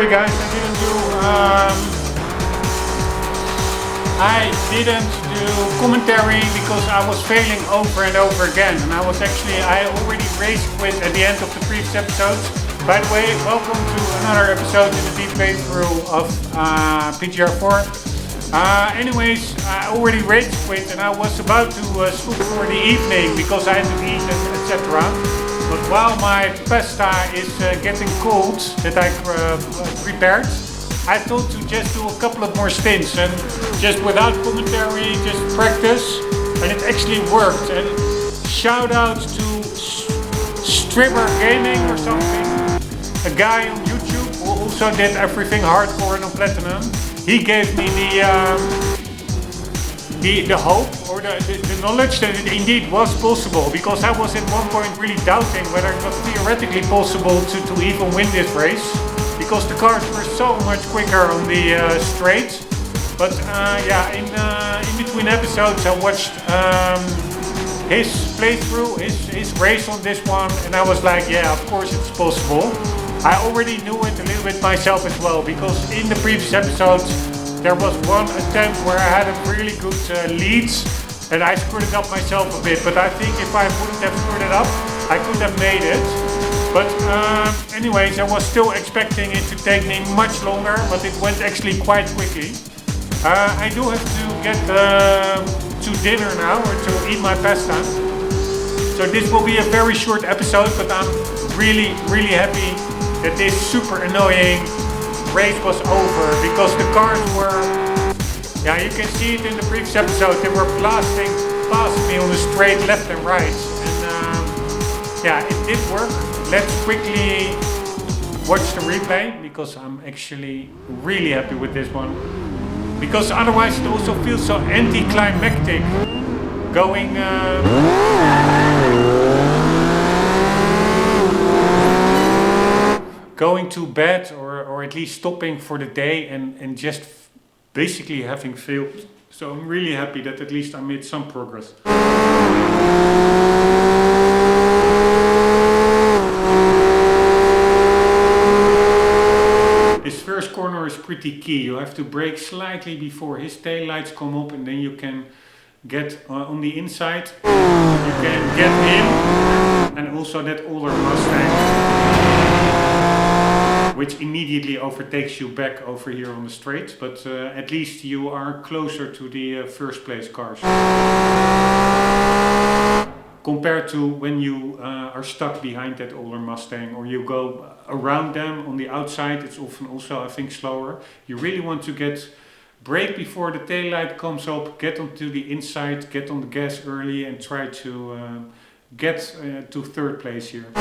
sorry guys, I didn't do commentary because I was failing over and over again, and I already rage quit at the end of the previous episodes. By the way, welcome to another episode in the deep playthrough of PGR4. Anyways, I already rage quit and I was about to scoop for the evening because I had to eat, etc. But while my pasta is getting cold that I prepared, I thought to just do a couple of more stints and just without commentary, just practice, and it actually worked. And shout out to Stripper Gaming or something, a guy on YouTube who also did everything hardcore and on platinum. He gave me the hope or the knowledge that it indeed was possible, because I was at one point really doubting whether it was theoretically possible to even win this race, because the cars were so much quicker on the straight. But in between episodes I watched his playthrough, his race on this one, and I was like, yeah, of course it's possible. I already knew it a little bit myself as well, because in the previous episodes there was one attempt where I had a really good lead and I screwed it up myself a bit, but I think if I wouldn't have screwed it up I could have made it. But anyways, I was still expecting it to take me much longer, but it went actually quite quickly. I do have to get to dinner now, or to eat my pasta. So this will be a very short episode, but I'm really happy that this super annoying race was over, because the cars were, you can see it in the previous episode, they were blasting past me on the straight left and right. And it did work. Let's quickly watch the replay, because I'm actually really happy with this one. Because otherwise it also feels so anticlimactic going to bed, or at least stopping for the day and just basically having failed. So I'm really happy that at least I made some progress. This first corner is pretty key. You have to brake slightly before his tail lights come up, and then you can get on the inside. You can get him, and also that older Mustang, which immediately overtakes you back over here on the straight, but at least you are closer to the first place cars. Compared to when you are stuck behind that older Mustang, or you go around them on the outside, it's often also, I think, slower. You really want to brake before the tail light comes up, get onto the inside, get on the gas early, and try to get to third place here.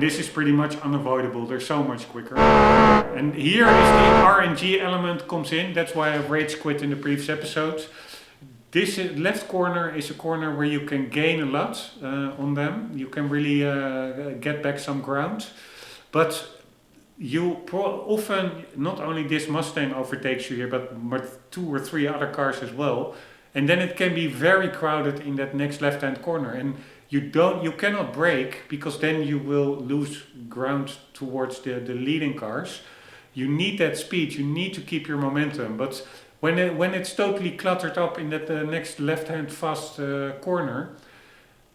This is pretty much unavoidable, they're so much quicker. And here is the RNG element comes in, that's why I've rage quit in the previous episode. This left corner is a corner where you can gain a lot on them. You can really get back some ground. But you often, not only this Mustang overtakes you here, but 2 or 3 other cars as well. And then it can be very crowded in that next left-hand corner. And you cannot brake, because then you will lose ground towards the leading cars. You need that speed, you need to keep your momentum. But when it's totally cluttered up in that next left-hand fast corner,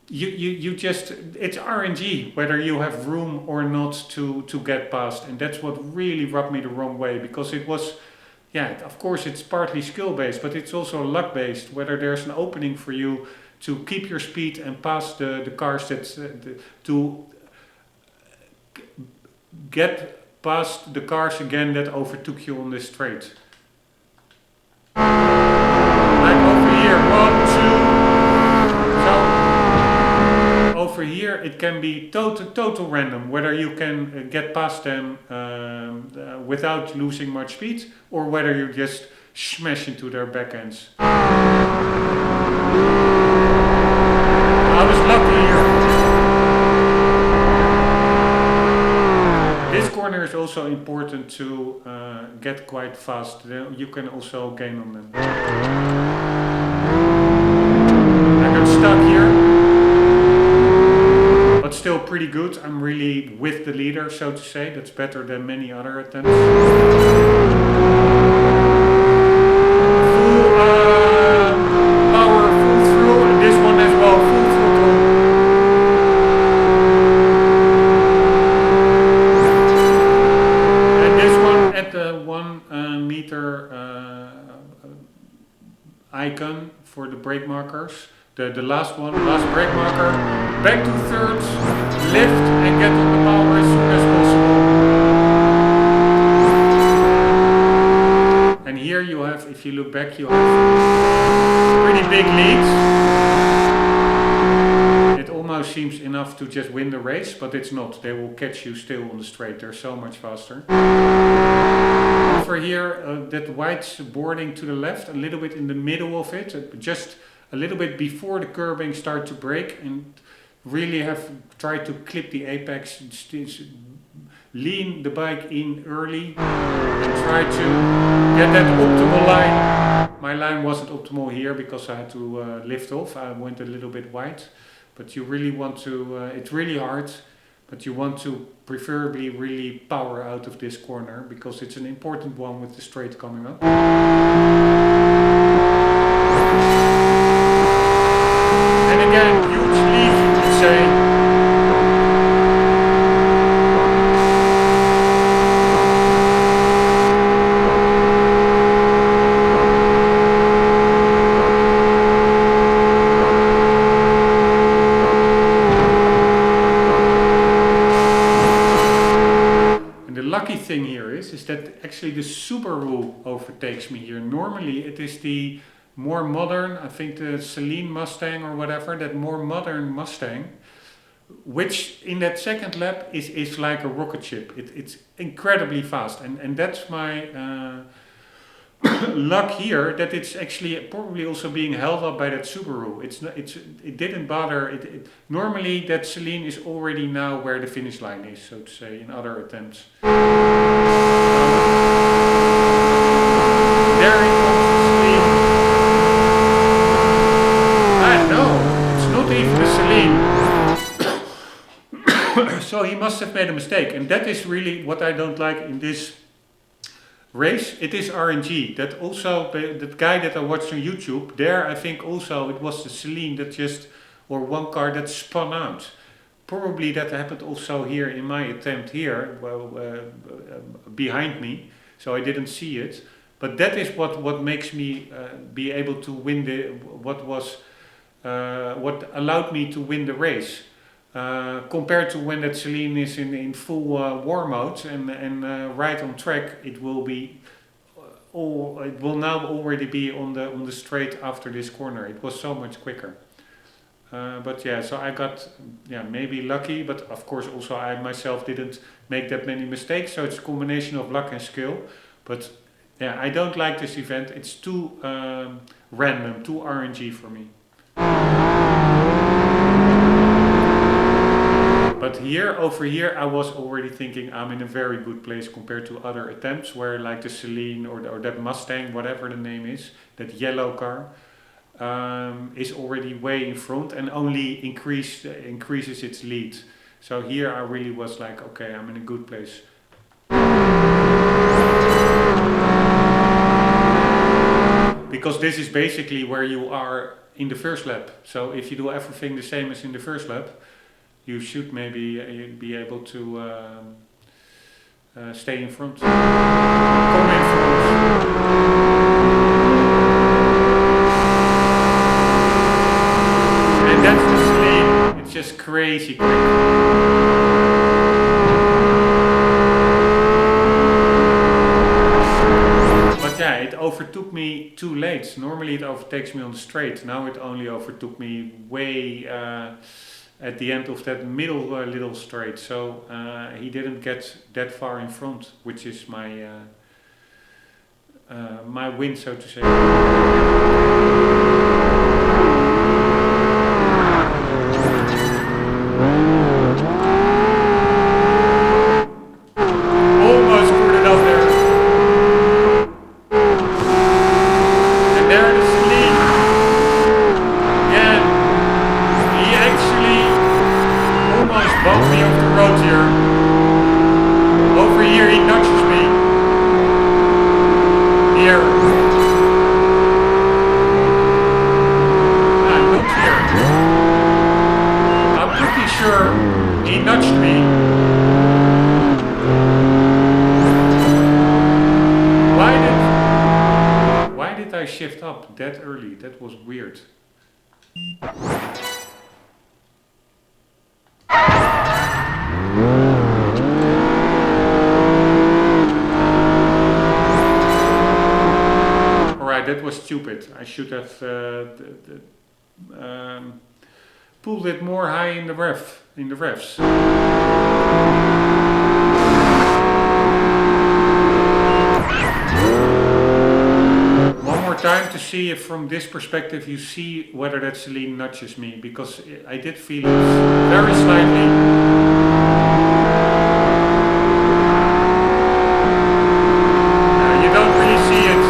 it's RNG whether you have room or not to get past. And that's what really rubbed me the wrong way, because it was, of course it's partly skill-based, but it's also luck-based, whether there's an opening for you to keep your speed and pass the cars to get past the cars again that overtook you on this straight. Like over here, 1, 2. So over here it can be total random, whether you can get past them without losing much speed, or whether you just smash into their back ends. I was lucky here. This corner is also important to get quite fast. You can also gain on them. I got still pretty good. I'm really with the leader, so to say. That's better than many other attempts. Full power, full through, and this one as well, full throttle. And this one at the 1 meter icon for the brake markers. The last one, last brake marker, back to thirds, lift and get on the power as soon as possible. And here you have, if you look back, you have pretty big leads. It almost seems enough to just win the race, but it's not. They will catch you still on the straight. They're so much faster. Over here, that white boarding to the left, a little bit in the middle of it, just a little bit before the curbing start to brake, and really have tried to clip the apex, lean the bike in early and try to get that optimal line. My line wasn't optimal here because I had to lift off. I went a little bit wide, but you really want to, it's really hard, but you want to preferably really power out of this corner because it's an important one with the straight coming up. And again, huge lead, you could say. And the lucky thing here is that actually the Subaru overtakes me here. Normally it is the more modern, I think the Celine Mustang or whatever, that more modern Mustang, which in that second lap is like a rocket ship. It's incredibly fast, and that's my luck here, that it's actually probably also being held up by that Subaru. It didn't bother. Normally that Celine is already now where the finish line is, so to say, in other attempts. There it comes. So he must have made a mistake, and that is really what I don't like in this race. It is RNG. That also, that guy that I watched on YouTube, there I think also it was the Celine that just, or one car that spun out. Probably that happened also here in my attempt here, behind me, so I didn't see it. But that is what makes me be able to win what allowed me to win the race. Compared to when that Celine is in full war mode and right on track, it will now already be on the straight after this corner. It was so much quicker. But yeah, so I got maybe lucky, but of course also I myself didn't make that many mistakes. So it's a combination of luck and skill. But yeah, I don't like this event. It's too random, too RNG for me. But over here, I was already thinking I'm in a very good place compared to other attempts where, like the Celine or that Mustang, whatever the name is, that yellow car, is already way in front and only increases its lead. So here I really was like, okay, I'm in a good place. Because this is basically where you are in the first lap. So if you do everything the same as in the first lap, you should maybe be able to stay in front. Come in front. And that's the Celine. It's just crazy quick. But yeah, it overtook me too late. Normally it overtakes me on the straight. Now it only overtook me way at the end of that middle little straight, so he didn't get that far in front, which is my my win, so to say. Almost screwed it up there. And there it is. Almost bumped me off the road here. Over here he nudges me. Here. Not here. I'm pretty sure he nudged me. Why did I shift up that early? That was weird. Alright, that was stupid. I should have pulled it more high in the revs. One more time to see if from this perspective you see whether that Celine nudges me, because I did feel it very slightly. You don't really see it.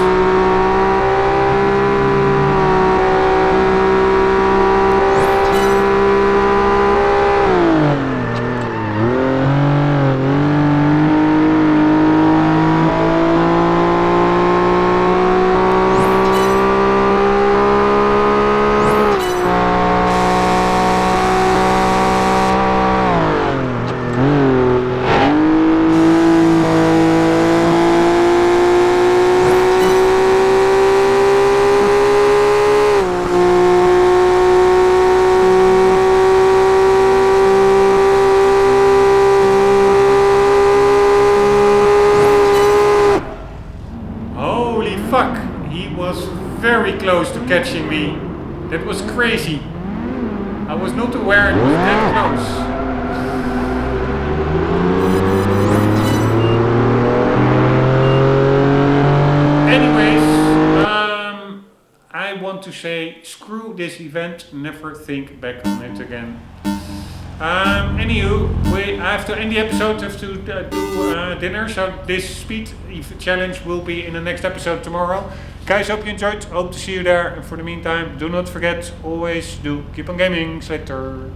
Close to catching me. That was crazy. I was not aware it was that close. Anyways, I want to say screw this event, never think back on it again. Anywho, I have to end the episode, have to do dinner, so this speed challenge will be in the next episode tomorrow. Guys, hope you enjoyed, hope to see you there, and for the meantime, do not forget, always do keep on gaming, later.